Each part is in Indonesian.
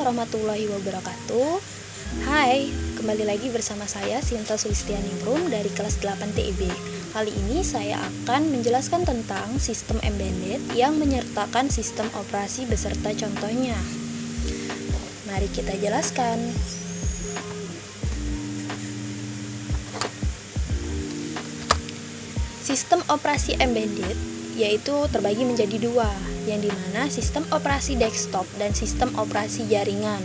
warahmatullahi wabarakatuh. Hai, kembali lagi bersama saya Sinta Sulistianingrum dari kelas 8 TIB. Kali ini saya akan menjelaskan tentang sistem embedded yang menyertakan sistem operasi beserta contohnya. Mari kita jelaskan. Sistem operasi embedded yaitu terbagi menjadi dua, yang dimana sistem operasi desktop dan sistem operasi jaringan.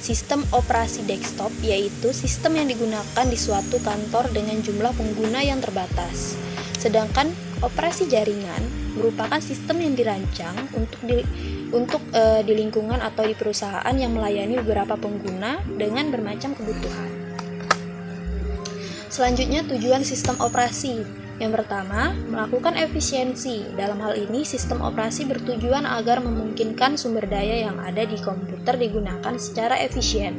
Sistem operasi desktop yaitu sistem yang digunakan di suatu kantor dengan jumlah pengguna yang terbatas. Sedangkan operasi jaringan merupakan sistem yang dirancang untuk di lingkungan atau di perusahaan yang melayani beberapa pengguna dengan bermacam kebutuhan. Selanjutnya, tujuan sistem operasi. Yang pertama, melakukan efisiensi. Dalam hal ini, sistem operasi bertujuan agar memungkinkan sumber daya yang ada di komputer digunakan secara efisien.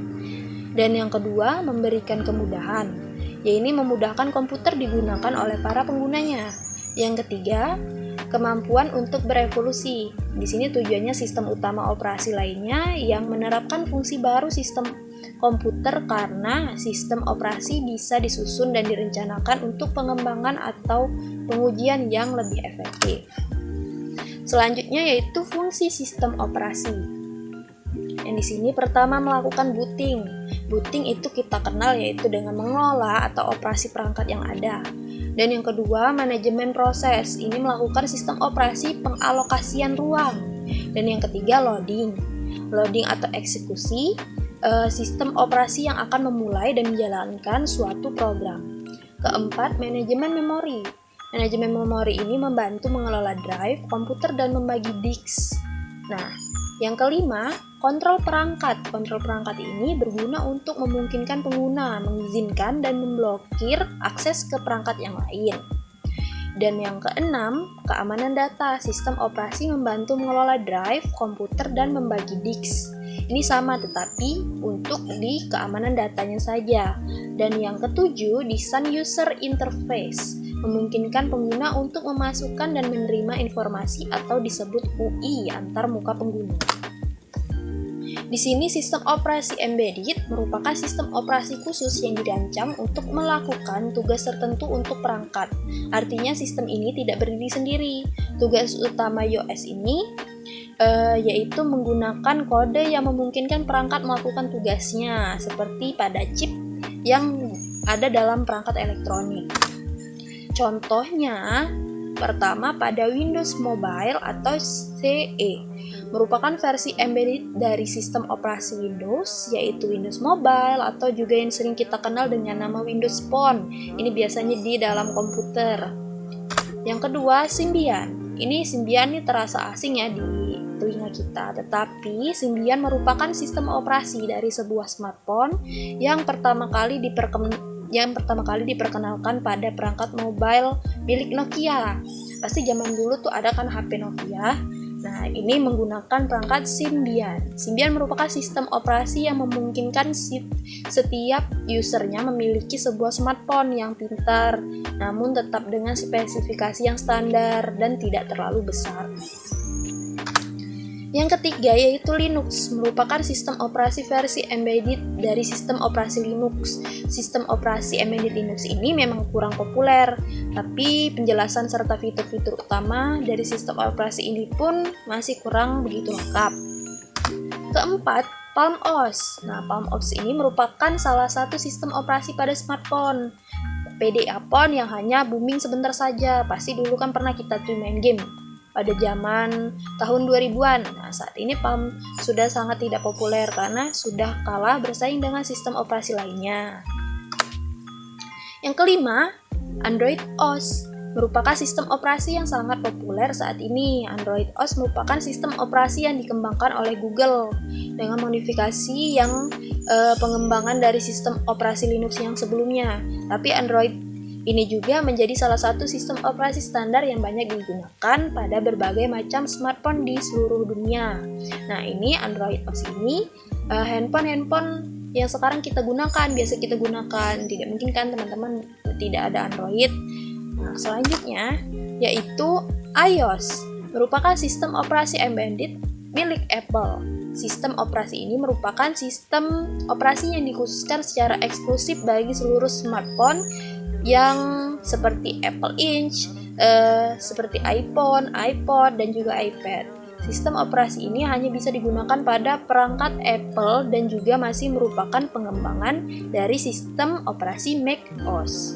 Dan yang kedua, memberikan kemudahan, yaitu memudahkan komputer digunakan oleh para penggunanya. Yang ketiga, kemampuan untuk berevolusi. Di sini tujuannya sistem utama operasi lainnya yang menerapkan fungsi baru sistem komputer karena sistem operasi bisa disusun dan direncanakan untuk pengembangan atau pengujian yang lebih efektif. Selanjutnya yaitu fungsi sistem operasi. Yang di sini pertama melakukan booting. Booting itu kita kenal yaitu dengan mengelola atau operasi perangkat yang ada. Dan yang kedua manajemen proses. Ini melakukan sistem operasi pengalokasian ruang. Dan yang ketiga loading. Loading atau eksekusi. Sistem operasi yang akan memulai dan menjalankan suatu program. Keempat, manajemen memori. Manajemen memori ini membantu mengelola drive, komputer, dan membagi disk. Nah, yang kelima, kontrol perangkat. Kontrol perangkat ini berguna untuk memungkinkan pengguna mengizinkan dan memblokir akses ke perangkat yang lain. Dan yang keenam, keamanan data. Sistem operasi membantu mengelola drive, komputer, dan membagi disk. Ini sama tetapi untuk di keamanan datanya saja. Dan yang ketujuh, desain user interface. Memungkinkan pengguna untuk memasukkan dan menerima informasi atau disebut UI antar muka pengguna. Di sini sistem operasi embedded merupakan sistem operasi khusus yang dirancang untuk melakukan tugas tertentu untuk perangkat. Artinya sistem ini tidak berdiri sendiri. Tugas utama iOS ini yaitu menggunakan kode yang memungkinkan perangkat melakukan tugasnya seperti pada chip yang ada dalam perangkat elektronik. Contohnya, pertama pada Windows Mobile atau CE merupakan versi embedded dari sistem operasi Windows, yaitu Windows Mobile atau juga yang sering kita kenal dengan nama Windows Phone. Ini biasanya di dalam komputer. Yang kedua, Symbian. Ini Symbian terasa asing ya di telinga kita, tetapi Symbian merupakan sistem operasi dari sebuah smartphone yang pertama kali diperkenalkan pada perangkat mobile milik Nokia. Pasti zaman dulu tuh ada kan HP Nokia. Nah, ini menggunakan perangkat Symbian. Symbian merupakan sistem operasi yang memungkinkan setiap usernya memiliki sebuah smartphone yang pintar, namun tetap dengan spesifikasi yang standar dan tidak terlalu besar. Yang ketiga yaitu Linux, merupakan sistem operasi versi embedded dari sistem operasi Linux. Sistem operasi embedded Linux ini memang kurang populer, tapi penjelasan serta fitur-fitur utama dari sistem operasi ini pun masih kurang begitu lengkap. Keempat, PalmOS. Nah, PalmOS ini merupakan salah satu sistem operasi pada smartphone. PDA phone yang hanya booming sebentar saja. Pasti dulu kan pernah kita tuh main game pada zaman tahun 2000-an. Nah, saat ini Palm sudah sangat tidak populer karena sudah kalah bersaing dengan sistem operasi lainnya. Yang kelima, Android OS merupakan sistem operasi yang sangat populer saat ini. Android OS merupakan sistem operasi yang dikembangkan oleh Google dengan modifikasi yang pengembangan dari sistem operasi Linux yang sebelumnya. Tapi Android ini juga menjadi salah satu sistem operasi standar yang banyak digunakan pada berbagai macam smartphone di seluruh dunia. Nah, ini Android OS ini handphone yang sekarang kita gunakan, biasa kita gunakan. Tidak mungkin kan teman-teman tidak ada Android. Nah, selanjutnya yaitu iOS, merupakan sistem operasi embedded milik Apple. Sistem operasi ini merupakan sistem operasi yang dikhususkan secara eksklusif bagi seluruh smartphone yang seperti Apple Inch, seperti iPhone, iPod, dan juga iPad. Sistem operasi ini hanya bisa digunakan pada perangkat Apple dan juga masih merupakan pengembangan dari sistem operasi macOS.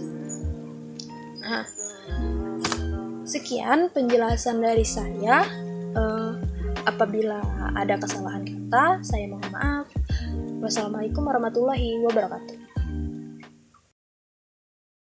Nah, sekian penjelasan dari saya. Apabila ada kesalahan kata, saya mohon maaf. Wassalamualaikum warahmatullahi wabarakatuh.